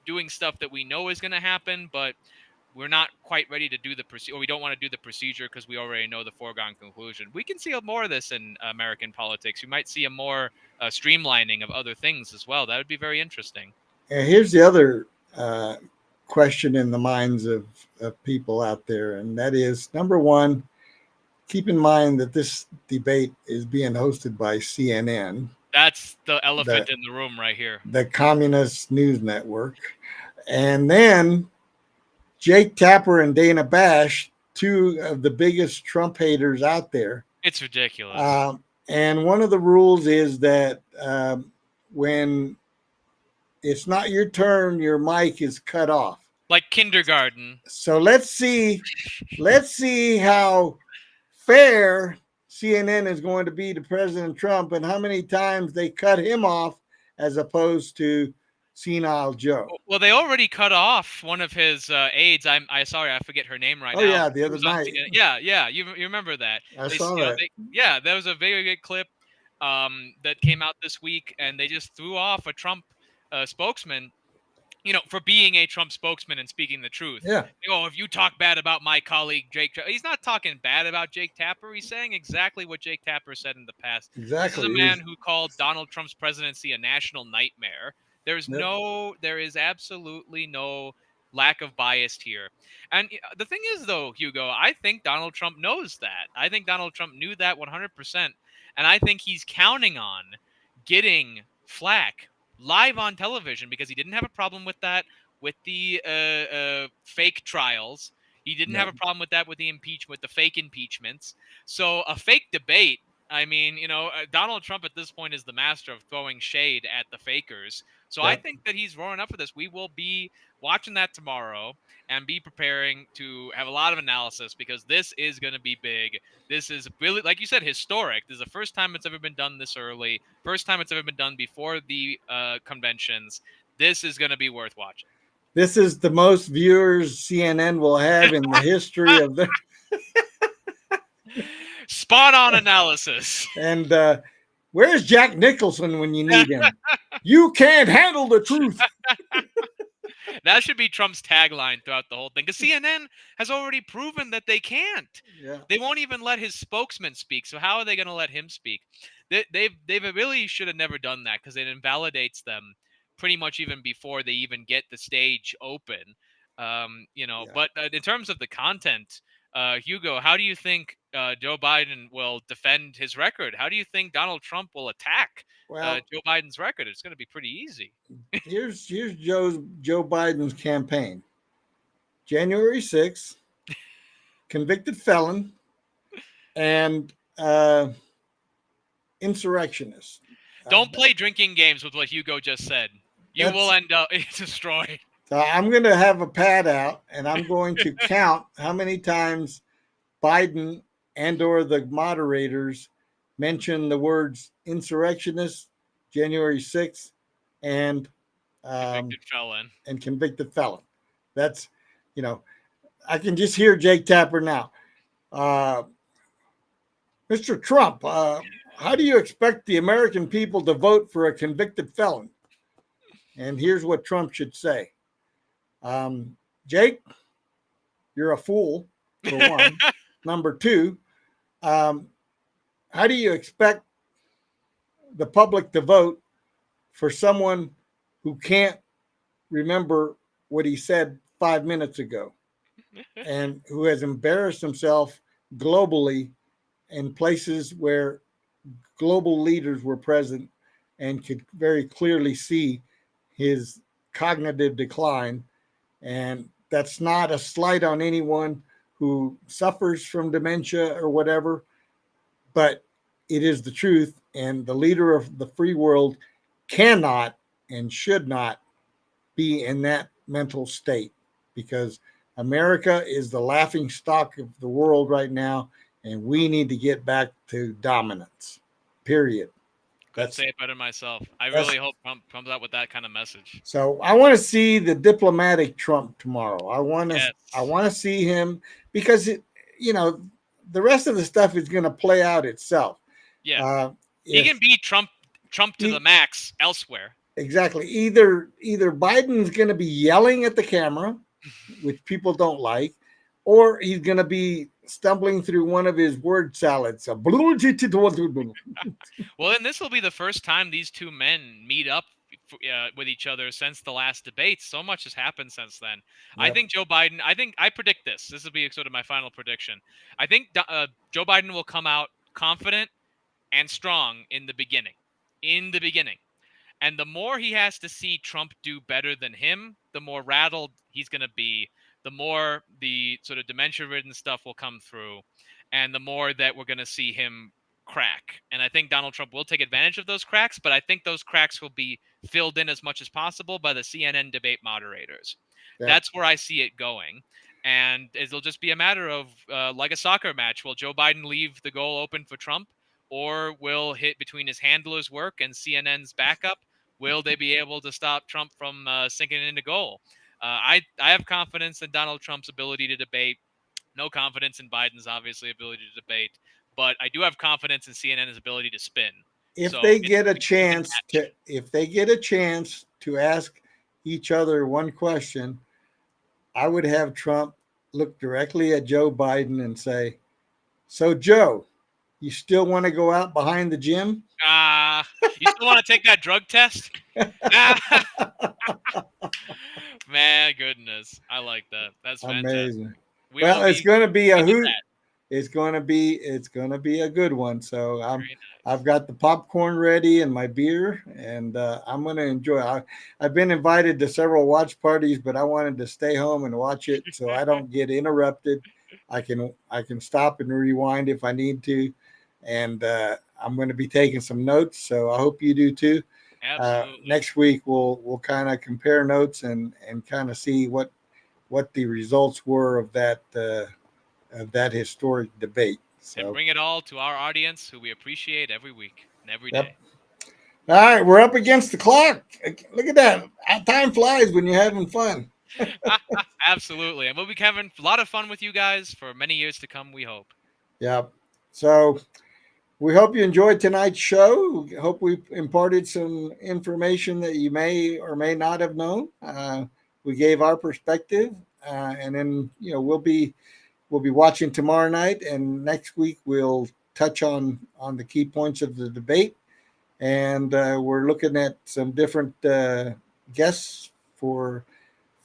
doing stuff that we know is going to happen, but we're not quite ready to do the procedure, or we don't want to do the procedure because we already know the foregone conclusion. We can see more of this in American politics. We might see a more streamlining of other things as well. That would be very interesting. and here's the other uh, question in the minds of people out there, and that is number one, keep in mind that this debate is being hosted by CNN, That's the elephant the in the room right here. the communist news network, and then Jake Tapper and Dana Bash, two of the biggest Trump haters out there. It's ridiculous. And one of the rules is that when it's not your turn, your mic is cut off. Like kindergarten. So let's see how fair CNN is going to be to President Trump and how many times they cut him off as opposed to senile Joe. Well, they already cut off one of his aides. I sorry, I forget her name right Oh now. yeah, the She other was on night CNN. Yeah. You remember that? I saw that. Yeah, there was a very good clip that came out this week, and they just threw off a Trump spokesman, for being a Trump spokesman and speaking the truth. Yeah, Oh, if you talk bad about my colleague Jake, he's not talking bad about Jake Tapper. He's saying exactly what Jake Tapper said in the past. This is a exactly. man who called Donald Trump's presidency a national nightmare. Yep. There is absolutely no lack of bias here. And the thing is, though, Hugo, I think Donald Trump knows that. I think Donald Trump knew that 100%. And I think he's counting on getting flack live on television because he didn't have a problem with that with the fake trials. He didn't have No. a problem with that with the impeachment, the fake impeachments. So a fake debate. I mean, Donald Trump at this point is the master of throwing shade at the fakers. So I think that he's roaring up for this. We will be watching that tomorrow and be preparing to have a lot of analysis because this is going to be big. This is really, like you said, historic. This is the first time it's ever been done this early. First time it's ever been done before the conventions. This is going to be worth watching. This is the most viewers CNN will have in the history of the. Spot on analysis. And where's Jack Nicholson when you need him? You can't handle the truth. That should be Trump's tagline throughout the whole thing. Because CNN has already proven that they can't. Yeah. They won't even let his spokesman speak. So how are they going to let him speak? They really should have never done that because it invalidates them pretty much even before they even get the stage open. Yeah. But in terms of the content, Hugo, how do you think Joe Biden will defend his record? How do you think Donald Trump will attack Joe Biden's record? It's going to be pretty easy. Here's Joe Biden's campaign. January 6th, convicted felon, and insurrectionist. Don't play drinking games with what Hugo just said. You will end up destroyed. So I'm going to have a pad out, and I'm going to count how many times Biden and or the moderators mention the words insurrectionist, January 6th, and convicted felon. That's, I can just hear Jake Tapper now. Mr. Trump, how do you expect the American people to vote for a convicted felon? And here's what Trump should say. Jake, you're a fool, for one. Number two, how do you expect the public to vote for someone who can't remember what he said 5 minutes ago and who has embarrassed himself globally in places where global leaders were present and could very clearly see his cognitive decline? And that's not a slight on anyone who suffers from dementia or whatever, but it is the truth. And the leader of the free world cannot and should not be in that mental state, because America is the laughing stock of the world right now, and we need to get back to dominance, period. Couldn't say it better myself. I really hope Trump comes out with that kind of message. So I want to see the diplomatic Trump tomorrow. I want to see him, because the rest of the stuff is going to play out itself. Yeah, he can beat Trump to the max elsewhere. Exactly. Either Biden's going to be yelling at the camera, which people don't like, or he's going to be stumbling through one of his word salads. Well, and this will be the first time these two men meet up with each other since the last debate. So much has happened since then. Yep. I think Joe Biden, I predict this. This will be sort of my final prediction. I think Joe Biden will come out confident and strong in the beginning. And the more he has to see Trump do better than him, the more rattled he's going to be, the more the sort of dementia-ridden stuff will come through, and the more that we're going to see him crack. And I think Donald Trump will take advantage of those cracks, but I think those cracks will be filled in as much as possible by the CNN debate moderators. Yeah. That's where I see it going. And it'll just be a matter of, like a soccer match, will Joe Biden leave the goal open for Trump, or will hit between his handler's work and CNN's backup? Will they be able to stop Trump from sinking into goal? I have confidence in Donald Trump's ability to debate. No confidence in Biden's obviously ability to debate, but I do have confidence in CNN's ability to spin. If they get a chance to ask each other one question, I would have Trump look directly at Joe Biden and say, "So Joe, you still want to go out behind the gym? You still want to take that drug test?" Man, goodness. I like that. That's fantastic. Amazing. It's going to be a hoot. It's going to be a good one. So I've got the popcorn ready and my beer, and I'm going to enjoy. I've been invited to several watch parties, but I wanted to stay home and watch it so I don't get interrupted. I can stop and rewind if I need to, and I'm going to be taking some notes. So I hope you do too. Absolutely. Next week we'll kind of compare notes and kind of see what the results were of that historic debate. And So, bring it all to our audience, who we appreciate every week and every yep. day. All right, we're up against the clock. Look at that. Time flies when you're having fun. Absolutely. And we'll be having a lot of fun with you guys for many years to come, we hope. Yeah. So we hope you enjoyed tonight's show. Hope we imparted some information that you may or may not have known. We gave our perspective, and then we'll be watching tomorrow night, and next week we'll touch on the key points of the debate, and we're looking at some different guests for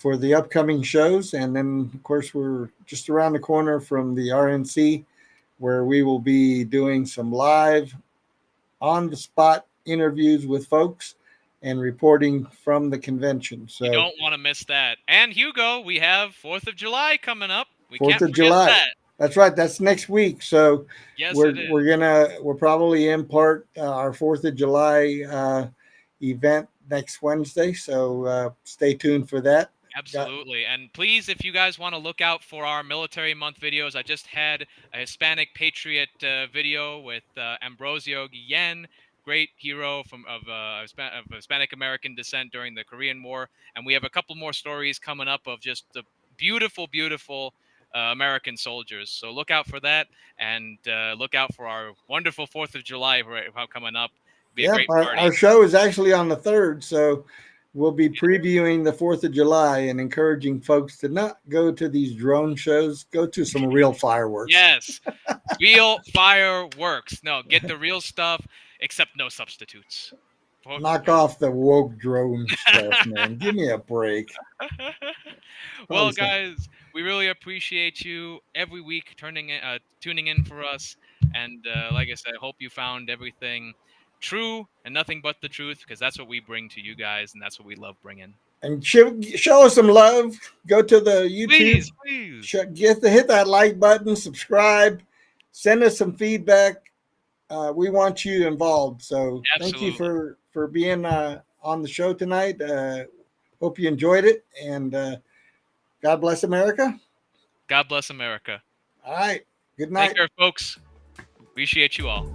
the upcoming shows, and then of course we're just around the corner from the RNC, where we will be doing some live on the spot interviews with folks and reporting from the convention. You So don't want to miss that. And Hugo, we have 4th of July coming up. We Fourth can't of forget July. that. That's right. That's next week. So Yes, we're it is. we'll probably impart our Fourth of July event next Wednesday. So stay tuned for that. Absolutely. And please, if you guys want to look out for our Military Month videos, I just had a Hispanic Patriot video with Ambrosio Guillen, great hero of Hispanic American descent during the Korean War. And we have a couple more stories coming up of just the beautiful, beautiful American soldiers. So look out for that, and look out for our wonderful 4th of July coming up. Be a Yep. great Our, party. our show is actually on the 3rd. So we'll be previewing the 4th of July and encouraging folks to not go to these drone shows, go to some real fireworks. Yes. Real fireworks. No, get the real stuff, except no substitutes. Knock off the woke drone stuff, man. Give me a break. Well, guys, we really appreciate you every week tuning in for us. And like I said, I hope you found everything true and nothing but the truth, because that's what we bring to you guys, and that's what we love bringing. And show us some love. Go to the YouTube. Please. Hit that like button, subscribe, send us some feedback. We want you involved. So thank you Absolutely. for being on the show tonight. Hope you enjoyed it, and God bless America. God bless America. All right. Good night. Take care, folks. Appreciate you all.